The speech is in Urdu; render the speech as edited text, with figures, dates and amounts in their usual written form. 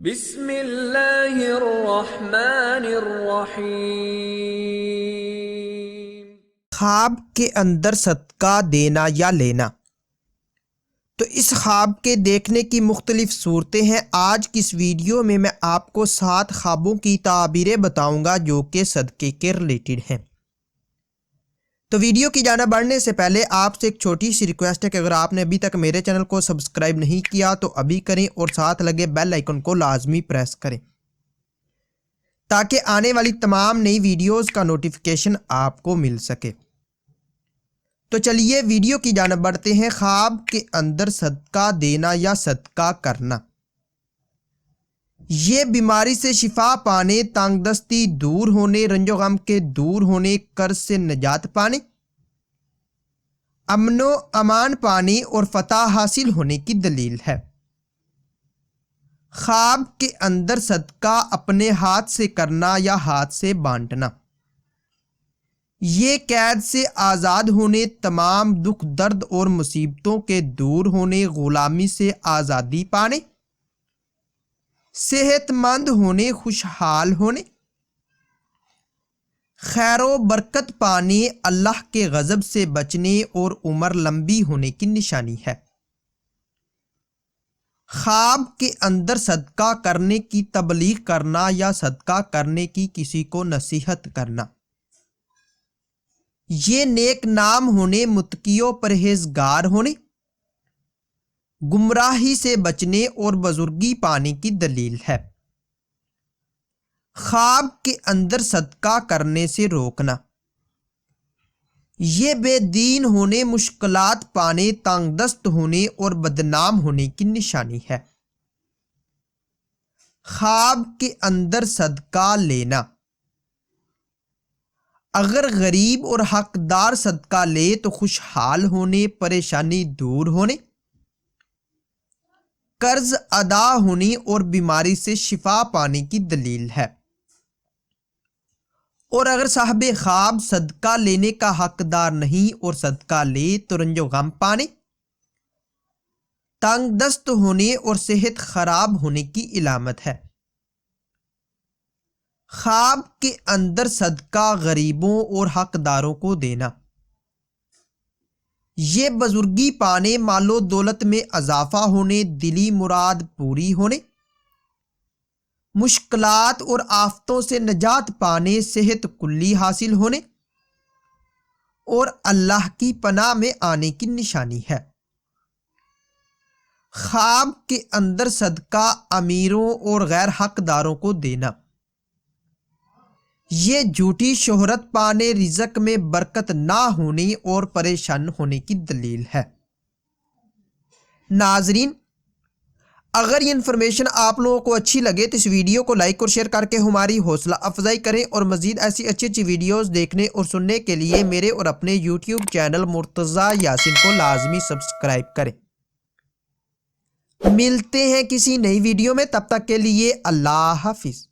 بسم اللہ الرحمن الرحیم۔ خواب کے اندر صدقہ دینا یا لینا۔ تو اس خواب کے دیکھنے کی مختلف صورتیں ہیں۔ آج کی اس ویڈیو میں آپ کو 7 خوابوں کی تعبیریں بتاؤں گا جو کہ صدقے کے ریلیٹڈ ہیں۔ تو ویڈیو کی جانب بڑھنے سے پہلے آپ سے ایک چھوٹی سی ریکویسٹ ہے کہ اگر آپ نے ابھی تک میرے چینل کو سبسکرائب نہیں کیا تو ابھی کریں اور ساتھ لگے بیل آئیکن کو لازمی پریس کریں تاکہ آنے والی تمام نئی ویڈیوز کا نوٹیفیکیشن آپ کو مل سکے۔ تو چلیے ویڈیو کی جانب بڑھتے ہیں۔ خواب کے اندر صدقہ دینا یا صدقہ کرنا۔ یہ بیماری سے شفا پانے، تنگ دستی دور ہونے، رنج و غم کے دور ہونے، قرض سے نجات پانے، امن و امان پانے اور فتح حاصل ہونے کی دلیل ہے۔ خواب کے اندر صدقہ اپنے ہاتھ سے کرنا یا ہاتھ سے بانٹنا۔ یہ قید سے آزاد ہونے، تمام دکھ درد اور مصیبتوں کے دور ہونے، غلامی سے آزادی پانے، صحت مند ہونے، خوشحال ہونے، خیر و برکت پانے، اللہ کے غضب سے بچنے اور عمر لمبی ہونے کی نشانی ہے۔ خواب کے اندر صدقہ کرنے کی تبلیغ کرنا یا صدقہ کرنے کی کسی کو نصیحت کرنا۔ یہ نیک نام ہونے، متقی و پرہیزگار ہونے، گمراہی سے بچنے اور بزرگی پانے کی دلیل ہے۔ خواب کے اندر صدقہ کرنے سے روکنا۔ یہ بے دین ہونے، مشکلات پانے، تنگ دست ہونے اور بدنام ہونے کی نشانی ہے۔ خواب کے اندر صدقہ لینا۔ اگر غریب اور حقدار صدقہ لے تو خوشحال ہونے، پریشانی دور ہونے، قرض ادا ہونے اور بیماری سے شفا پانے کی دلیل ہے۔ اور اگر صاحب خواب صدقہ لینے کا حقدار نہیں اور صدقہ لے تو رنج و غم پانے، تنگ دست ہونے اور صحت خراب ہونے کی علامت ہے۔ خواب کے اندر صدقہ غریبوں اور حقداروں کو دینا۔ یہ بزرگی پانے، مال و دولت میں اضافہ ہونے، دلی مراد پوری ہونے، مشکلات اور آفتوں سے نجات پانے، صحت کلی حاصل ہونے اور اللہ کی پناہ میں آنے کی نشانی ہے۔ خواب کے اندر صدقہ امیروں اور غیر حقداروں کو دینا۔ یہ جھوٹی شہرت پانے، رزق میں برکت نہ ہونے اور پریشان ہونے کی دلیل ہے۔ ناظرین، اگر یہ انفارمیشن آپ لوگوں کو اچھی لگے تو اس ویڈیو کو لائک اور شیئر کر کے ہماری حوصلہ افزائی کریں اور مزید ایسی اچھی ویڈیوز دیکھنے اور سننے کے لیے میرے اور اپنے یوٹیوب چینل مرتضیٰ یاسین کو لازمی سبسکرائب کریں۔ ملتے ہیں کسی نئی ویڈیو میں، تب تک کے لیے اللہ حافظ۔